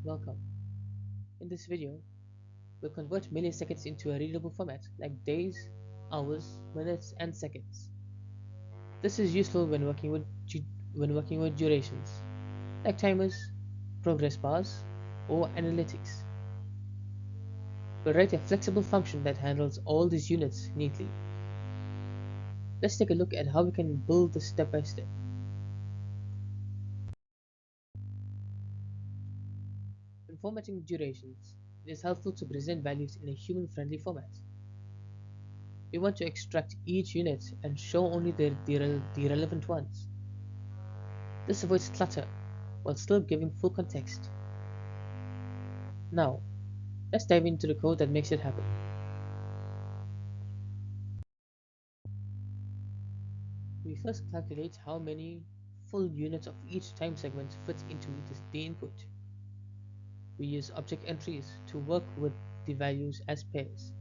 Welcome. In this video, we'll convert milliseconds into a readable format like days, hours, minutes, and seconds. This is useful when working with durations like timers, progress bars, or analytics. We'll write a flexible function that handles all these units neatly. Let's take a look at how we can build this step by step. When formatting durations, it is helpful to present values in a human-friendly format. We want to extract each unit and show only the relevant ones. This avoids clutter while still giving full context. Now, let's dive into the code that makes it happen. We first calculate how many full units of each time segment fits into the input. We use object entries to work with the values as pairs.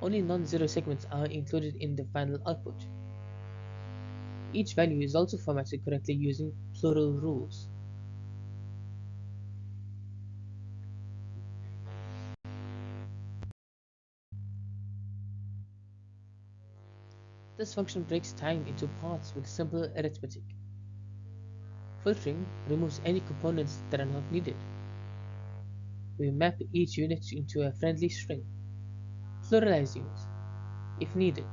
Only non-zero segments are included in the final output. Each value is also formatted correctly using plural rules. This function breaks time into parts with simple arithmetic. Filtering removes any components that are not needed. We map each unit into a friendly string, pluralizing it if needed.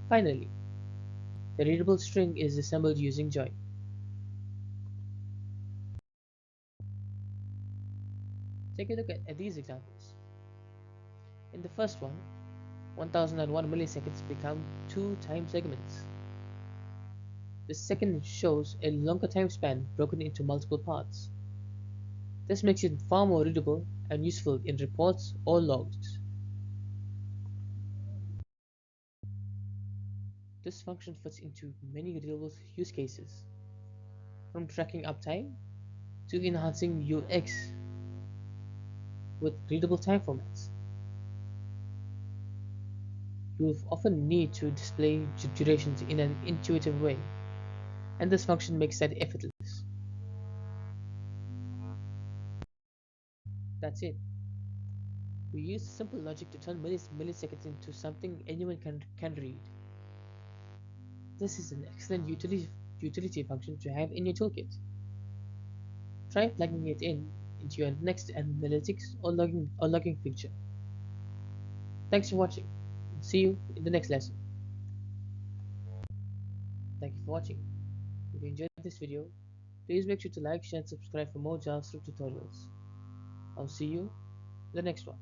Finally, the readable string is assembled using join. Take a look at these examples. In the first one, 1001 milliseconds become 2 time segments. The second shows a longer time span broken into multiple parts. This makes it far more readable and useful in reports or logs. This function fits into many readable use cases, from tracking uptime to enhancing UX with readable time formats. You will often need to display durations in an intuitive way, and this function makes that effortless. That's it. We use simple logic to turn milliseconds into something anyone can read. This is an excellent utility function to have in your toolkit. Try plugging it into your next analytics or logging feature. Thanks for watching. See you in the next lesson. Thank you for watching. If you enjoyed this video, please make sure to like, share, and subscribe for more JavaScript tutorials. I'll see you in the next one.